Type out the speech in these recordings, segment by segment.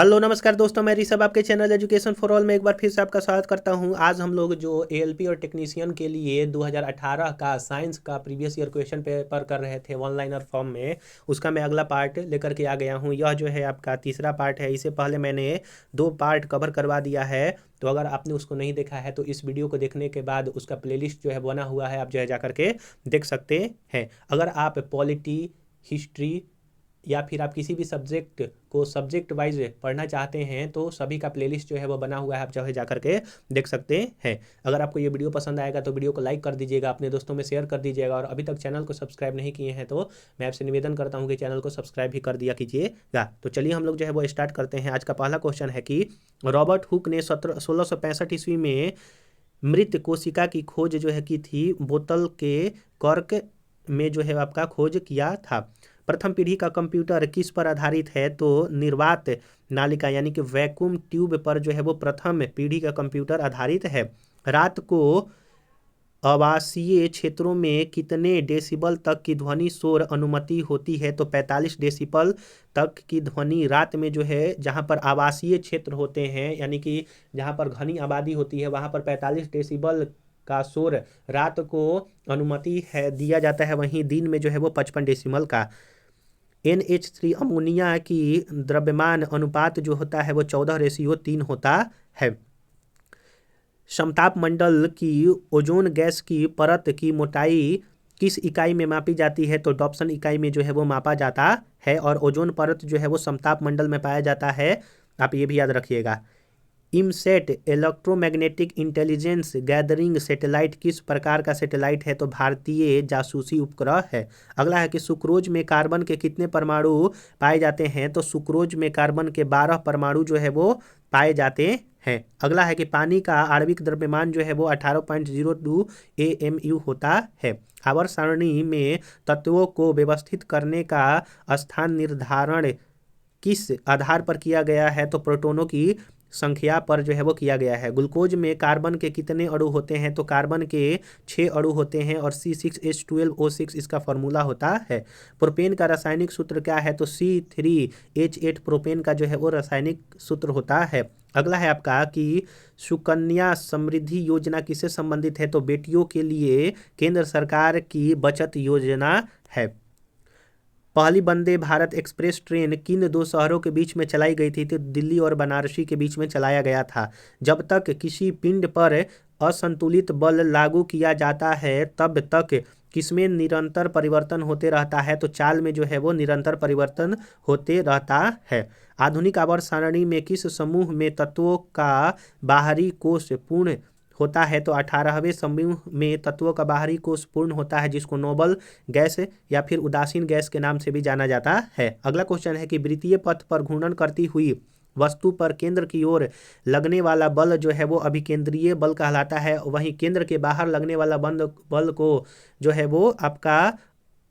Hello नमस्कार दोस्तों, मैं ऋषभ आपके चैनल एजुकेशन फॉर ऑल में एक बार फिर से आपका स्वागत करता हूं। आज हम लोग जो एएलपी और टेक्नीशियन के लिए 2018 का साइंस का प्रीवियस ईयर क्वेश्चन पेपर कर रहे थे वन लाइनर फॉर्म में, उसका मैं अगला पार्ट लेकर के आ गया हूं। यह जो है आपका तीसरा पार्ट है। इससे पहले मैंने 2 पार्ट कवर करवा दिया है, तो अगर आपने उसको नहीं देखा है तो इस वीडियो को देखने के बाद उसका प्लेलिस्ट जो है बना हुआ है, आप जो है जा करके देख सकते हैं। अगर आप पॉलिटी, हिस्ट्री या फिर आप किसी भी सब्जेक्ट को सब्जेक्ट वाइज पढ़ना चाहते हैं तो सभी का प्लेलिस्ट जो है वो बना हुआ है, आप जो है जा करके देख सकते हैं। अगर आपको ये वीडियो पसंद आएगा तो वीडियो को लाइक कर दीजिएगा, अपने दोस्तों में शेयर कर दीजिएगा, और अभी तक चैनल को सब्सक्राइब नहीं किए हैं तो मैं आपसे निवेदन करता हूँ कि चैनल को सब्सक्राइब भी कर दिया कीजिएगा। तो चलिए हम लोग जो है वो स्टार्ट करते हैं। आज का पहला क्वेश्चन है कि रॉबर्ट हुक ने 1665 ईस्वी में मृत कोशिका की खोज जो है की थी, बोतल के कॉर्क में जो है आपका खोज किया था। प्रथम पीढ़ी का कंप्यूटर किस पर आधारित है? तो निर्वात नालिका यानी कि वैक्यूम ट्यूब पर जो है वो प्रथम पीढ़ी का कंप्यूटर आधारित है। रात को आवासीय क्षेत्रों में कितने डेसिबल तक की ध्वनि शोर अनुमति होती है? तो 45 डेसिबल तक की ध्वनि रात में जो है, जहां पर आवासीय क्षेत्र होते हैं यानी कि जहां पर घनी आबादी होती है, वहां पर 45 डेसिबल का शोर रात को अनुमति है दिया जाता है। वहीं दिन में जो है वो 55 डेसिबल का। NH3 अमोनिया की द्रव्यमान अनुपात जो होता है वो 14:3 होता है। समताप मंडल की ओजोन गैस की परत की मोटाई किस इकाई में मापी जाती है? तो डॉप्सन इकाई में जो है वो मापा जाता है, और ओजोन परत जो है वो समताप मंडल में पाया जाता है, आप ये भी याद रखिएगा। इमसेट इलेक्ट्रोमैग्नेटिक इंटेलिजेंस गैदरिंग सैटेलाइट किस प्रकार का सैटेलाइट है? तो भारतीय जासूसी उपग्रह है। अगला है कि सुक्रोज में कार्बन के कितने परमाणु पाए जाते हैं? तो सुक्रोज में कार्बन के 12 परमाणु जो है वो पाए जाते हैं। अगला है कि पानी का आणविक द्रव्यमान जो है वो 18.02 AMU होता है। आवर्त सारणी में तत्वों को व्यवस्थित करने का स्थान निर्धारण किस आधार पर किया गया है? तो प्रोटॉनों की संख्या पर जो है वो किया गया है। ग्लूकोज में कार्बन के कितने अणु होते हैं? तो कार्बन के 6 अणु होते हैं, और C6H12O6 इसका फॉर्मूला होता है। प्रोपेन का रासायनिक सूत्र क्या है? तो C3H8 प्रोपेन का जो है वो रासायनिक सूत्र होता है। अगला है आपका कि सुकन्या समृद्धि योजना किससे संबंधित है? तो बेटियों के लिए केंद्र सरकार की बचत योजना है। पहली वंदे भारत एक्सप्रेस ट्रेन किन 2 शहरों के बीच में चलाई गई थी? तो दिल्ली और बनारसी के बीच में चलाया गया था। जब तक किसी पिंड पर असंतुलित बल लागू किया जाता है तब तक किसमें निरंतर परिवर्तन होते रहता है? तो चाल में जो है वो निरंतर परिवर्तन होते रहता है। आधुनिक आवर्त सारणी में किस समूह में तत्वों का बाहरी कोश पूर्ण होता है? तो 18वें समूह में तत्वों का बाहरी कोश पूर्ण होता है, जिसको नोबल गैस या फिर उदासीन गैस के नाम से भी जाना जाता है। अगला क्वेश्चन है कि वृत्तीय पथ पर घूर्णन करती हुई वस्तु पर केंद्र की ओर लगने वाला बल जो है वो अभिकेंद्रीय बल कहलाता है। वहीं केंद्र के बाहर लगने वाला बल को जो है वो आपका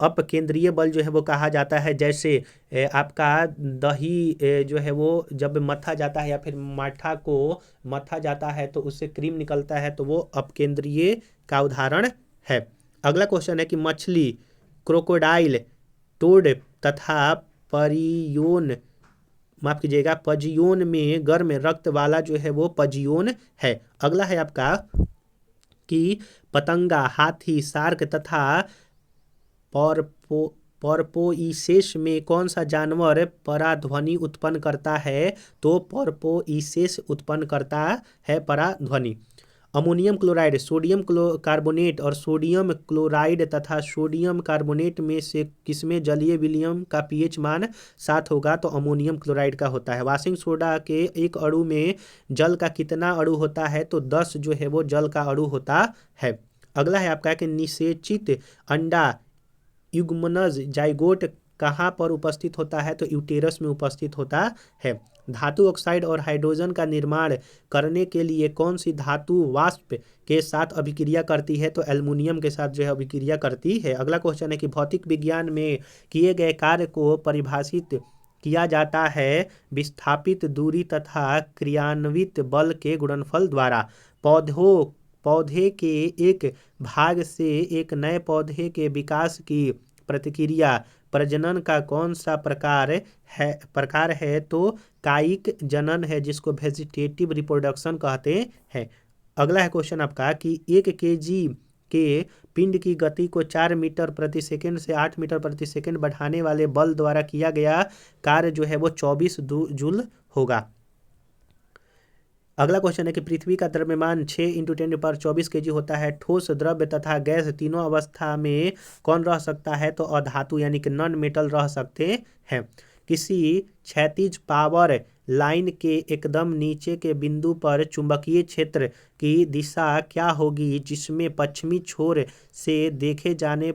अपकेंद्रीय बल जो है वो कहा जाता है। जैसे आपका दही जो है वो जब मथा जाता है या फिर माठा को मथा जाता है तो उससे क्रीम निकलता है, तो वो अपकेंद्रीय का उदाहरण है। अगला क्वेश्चन है कि मछली, क्रोकोडाइल, टोड तथा परियोन, माफ कीजिएगा, पजियोन में गर्म रक्त वाला जो है वो पजियोन है। अगला है आपका कि पतंगा, हाथी, शार्क तथा पॉर्पोइसेस में कौन सा जानवर पराध्वनि उत्पन्न करता है? तो पॉर्पोइसेस उत्पन्न करता है पराध्वनि। अमोनियम क्लोराइड, सोडियम कार्बोनेट और सोडियम क्लोराइड तथा सोडियम कार्बोनेट में से किसमें जलीय विलयन का पीएच मान 7 होगा? तो अमोनियम क्लोराइड का होता है। वाशिंग सोडा के एक अणु में जल का कितना अणु होता है? तो 10 जो है वो जल का अणु होता है। अगला है आपका कि निषेचित अंडा युग्मनज जाइगोट कहाँ पर उपस्थित होता है? तो यूटेरस में उपस्थित होता है। धातु ऑक्साइड और हाइड्रोजन का निर्माण करने के लिए कौन सी धातु वाष्प के साथ अभिक्रिया करती है? तो एल्युमिनियम के साथ जो है अभिक्रिया करती है। अगला क्वेश्चन है कि भौतिक विज्ञान में किए गए कार्य को परिभाषित किया जाता है विस्थापित दूरी तथा क्रियान्वित बल के गुणनफल द्वारा। पौधे के एक भाग से एक नए पौधे के विकास की प्रतिक्रिया प्रजनन का कौन सा प्रकार है तो कायिक जनन है, जिसको वेजिटेटिव रिप्रोडक्शन कहते हैं। अगला है क्वेश्चन आपका कि 1 kg के पिंड की गति को 4 मीटर प्रति सेकंड से 8 मीटर प्रति सेकंड बढ़ाने वाले बल द्वारा किया गया कार्य जो है वो 24 जूल होगा। अगला क्वेश्चन है कि पृथ्वी का द्रव्यमान 6 × 10⁻24 kg होता है। ठोस, द्रव्य तथा गैस तीनों अवस्था में कौन रह सकता है तो अधातु यानी कि नॉन मेटल रह सकते हैं। किसी क्षैतिज पावर लाइन के एकदम नीचे के बिंदु पर चुंबकीय क्षेत्र की दिशा क्या होगी जिसमें पश्चिमी छोर से देखे जाने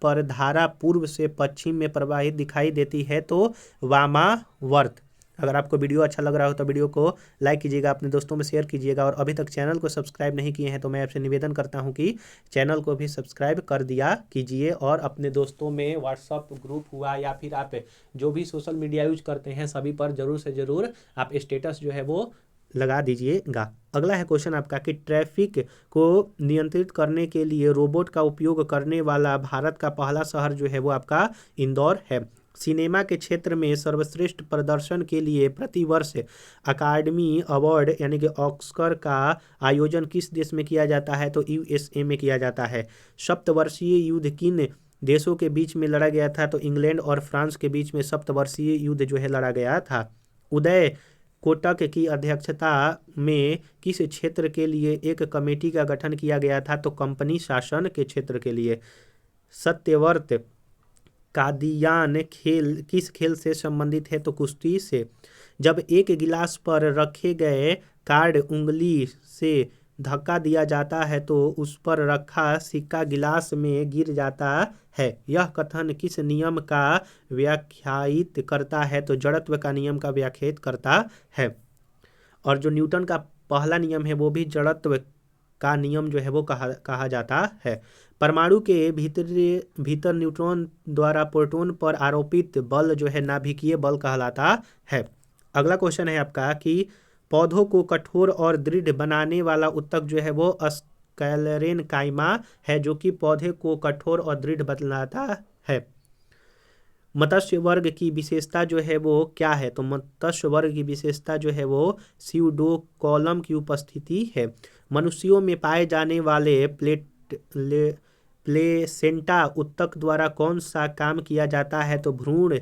पर धारा पूर्व से पश्चिम में प्रवाहित दिखाई देती है तो वामावर्त। अगर आपको वीडियो अच्छा लग रहा हो तो वीडियो को लाइक कीजिएगा, अपने दोस्तों में शेयर कीजिएगा, और अभी तक चैनल को सब्सक्राइब नहीं किए हैं तो मैं आपसे निवेदन करता हूं कि चैनल को भी सब्सक्राइब कर दिया कीजिए, और अपने दोस्तों में व्हाट्सअप ग्रुप हुआ या फिर आप जो भी सोशल मीडिया यूज करते हैं सभी पर ज़रूर से ज़रूर आप स्टेटस जो है वो लगा दीजिएगा। अगला है क्वेश्चन आपका कि ट्रैफिक को नियंत्रित करने के लिए रोबोट का उपयोग करने वाला भारत का पहला शहर जो है वो आपका इंदौर है। सिनेमा के क्षेत्र में सर्वश्रेष्ठ प्रदर्शन के लिए प्रतिवर्ष अकादमी अवार्ड यानी कि ऑस्कर का आयोजन किस देश में किया जाता है तो USA में किया जाता है। सप्तवर्षीय युद्ध किन देशों के बीच में लड़ा गया था तो इंग्लैंड और फ्रांस के बीच में सप्तवर्षीय युद्ध जो है लड़ा गया था। उदय कोटक की अध्यक्षता में किस क्षेत्र के लिए एक कमेटी का गठन किया गया था तो कंपनी शासन के क्षेत्र के लिए। सत्यव्रत कादियान खेल किस खेल से संबंधित है तो कुश्ती से। जब एक गिलास पर रखे गए कार्ड उंगली से धक्का दिया जाता है तो उस पर रखा सिक्का गिलास में गिर जाता है। यह कथन किस नियम का व्याख्यायित करता है तो जड़त्व का नियम का व्याख्यायित करता है। और जो न्यूटन का पहला नियम है वो भी जड़त्व का नियम जो है वो कहा जाता है। परमाणु के भीतर न्यूट्रॉन द्वारा प्रोटॉन पर आरोपित बल जो है नाभिकीय बल कहलाता है। अगला क्वेश्चन है आपका कि पौधों को कठोर और दृढ़ बनाने वाला ऊतक जो है वो स्क्लेरेनकाइमा है, जो कि पौधे को कठोर और दृढ़ बनाता है। मत्स्य वर्ग की विशेषता जो है वो क्या है तो मत्स्य वर्ग की विशेषता जो है वो स्यूडोकोलम की उपस्थिति है। मनुष्यों में पाए जाने वाले प्लेसेंटा ऊतक द्वारा कौन सा काम किया जाता है तो भ्रूण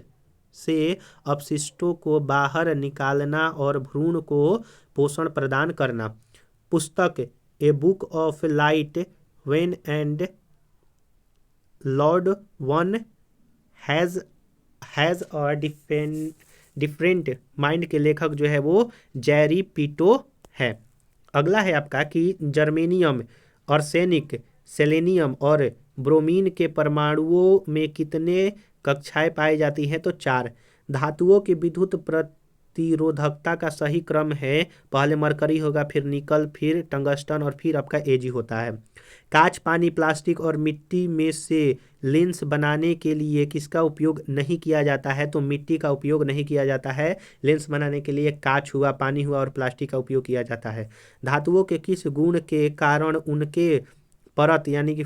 से अपशिष्टों को बाहर निकालना और भ्रूण को पोषण प्रदान करना। पुस्तक a book of light when and Lord one has a different mind के लेखक जो है वो जेरी पिटो है। अगला है आपका कि जर्मेनियम, आर्सेनिक, सेलेनियम और ब्रोमीन के परमाणुओं में कितने कक्षाएं पाई जाती हैं तो 4। धातुओं की विद्युत प्रतिरोधकता का सही क्रम है, पहले मरकरी होगा, फिर निकल, फिर टंगस्टन और फिर आपका एजी होता है। कांच, पानी, प्लास्टिक और मिट्टी में से लेंस बनाने के लिए किसका उपयोग नहीं किया जाता है तो मिट्टी का उपयोग नहीं किया जाता है। लेंस बनाने के लिए कांच हुआ, पानी हुआ और प्लास्टिक का उपयोग किया जाता है। धातुओं के किस गुण के कारण उनके परत यानी कि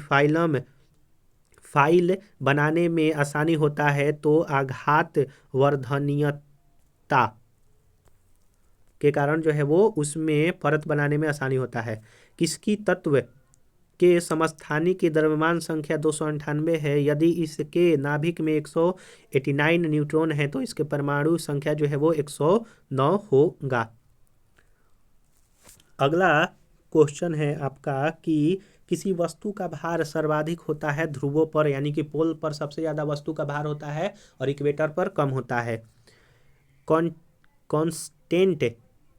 फाइल बनाने में आसानी होता है तो आघात वर्धनीयता के कारण जो है वो उसमें परत बनाने में आसानी होता है। किसकी तत्व के समस्थानिक की द्रव्यमान संख्या 298 है। यदि इसके नाभिक में 189 न्यूट्रॉन है तो इसके परमाणु संख्या जो है वो 109 होगा। अगला क्वेश्चन है आपका कि किसी वस्तु का भार सर्वाधिक होता है ध्रुवों पर यानी कि पोल पर सबसे ज़्यादा वस्तु का भार होता है और इक्वेटर पर कम होता है। कांस्टेंट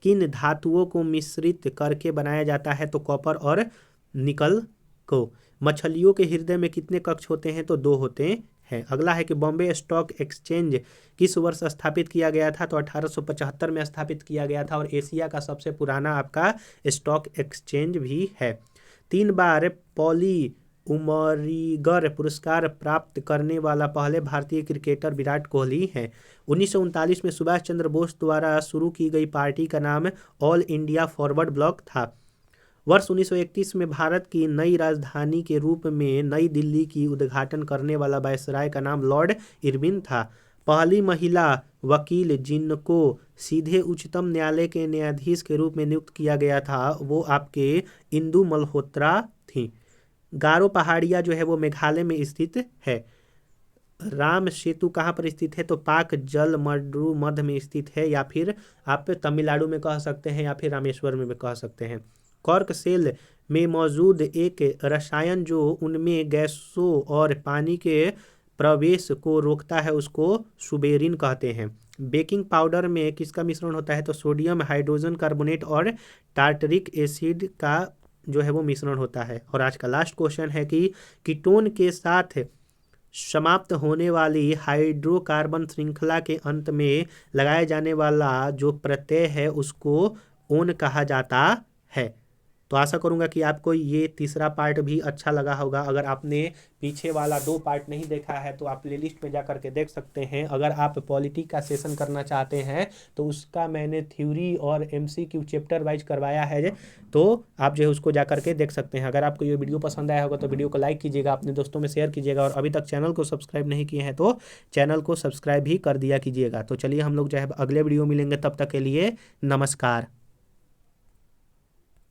किन धातुओं को मिश्रित करके बनाया जाता है तो कॉपर और निकल को। मछलियों के हृदय में कितने कक्ष होते हैं तो 2 होते हैं। अगला है कि बॉम्बे स्टॉक एक्सचेंज किस वर्ष स्थापित किया गया था तो 1875 में स्थापित किया गया था और एशिया का सबसे पुराना आपका स्टॉक एक्सचेंज भी है। 3 बार पॉली उमरिगर पुरस्कार प्राप्त करने वाला पहले भारतीय क्रिकेटर विराट कोहली हैं। 1939 में सुभाष चंद्र बोस द्वारा शुरू की गई पार्टी का नाम ऑल इंडिया फॉरवर्ड ब्लॉक था। वर्ष 1931 में भारत की नई राजधानी के रूप में नई दिल्ली की उद्घाटन करने वाला वायसराय का नाम लॉर्ड इरविन था। पहली महिला वकील जिनको सीधे उच्चतम न्यायालय के न्यायाधीश के रूप में नियुक्त किया गया था वो आपके इंदु मल्होत्रा थी। गारो पहाड़िया जो है वो मेघालय में स्थित है। राम सेतु कहाँ पर स्थित है? तो पाक जल मड्रू मध्य में स्थित है, या फिर आप तमिलनाडु में कह सकते हैं, या फिर रामेश्वर में भी कह सकते हैं। कॉर्क सेल में मौजूद एक रसायन जो उनमें गैसों और पानी के प्रवेश को रोकता है उसको सुबेरिन कहते हैं। बेकिंग पाउडर में किसका मिश्रण होता है? तो सोडियम हाइड्रोजन कार्बोनेट और टार्टरिक एसिड का जो है वो मिश्रण होता है। और आज का लास्ट क्वेश्चन है कि कीटोन के साथ समाप्त होने वाली हाइड्रोकार्बन श्रृंखला के अंत में लगाए जाने वाला जो प्रत्यय है उसको ओन कहा जाता है। तो आशा करूंगा कि आपको ये तीसरा पार्ट भी अच्छा लगा होगा। अगर आपने पीछे वाला 2 पार्ट नहीं देखा है तो आप प्लेलिस्ट में जा करके देख सकते हैं। अगर आप पॉलिटी का सेशन करना चाहते हैं तो उसका मैंने थ्योरी और MCQ चैप्टर वाइज करवाया है, तो आप जो है उसको जा करके देख सकते हैं। अगर आपको ये वीडियो पसंद आया होगा तो वीडियो को लाइक कीजिएगा, अपने दोस्तों में शेयर कीजिएगा, और अभी तक चैनल को सब्सक्राइब नहीं किए हैं तो चैनल को सब्सक्राइब भी कर दिया कीजिएगा। तो चलिए हम लोग जो है अगले वीडियो मिलेंगे, तब तक के लिए नमस्कार।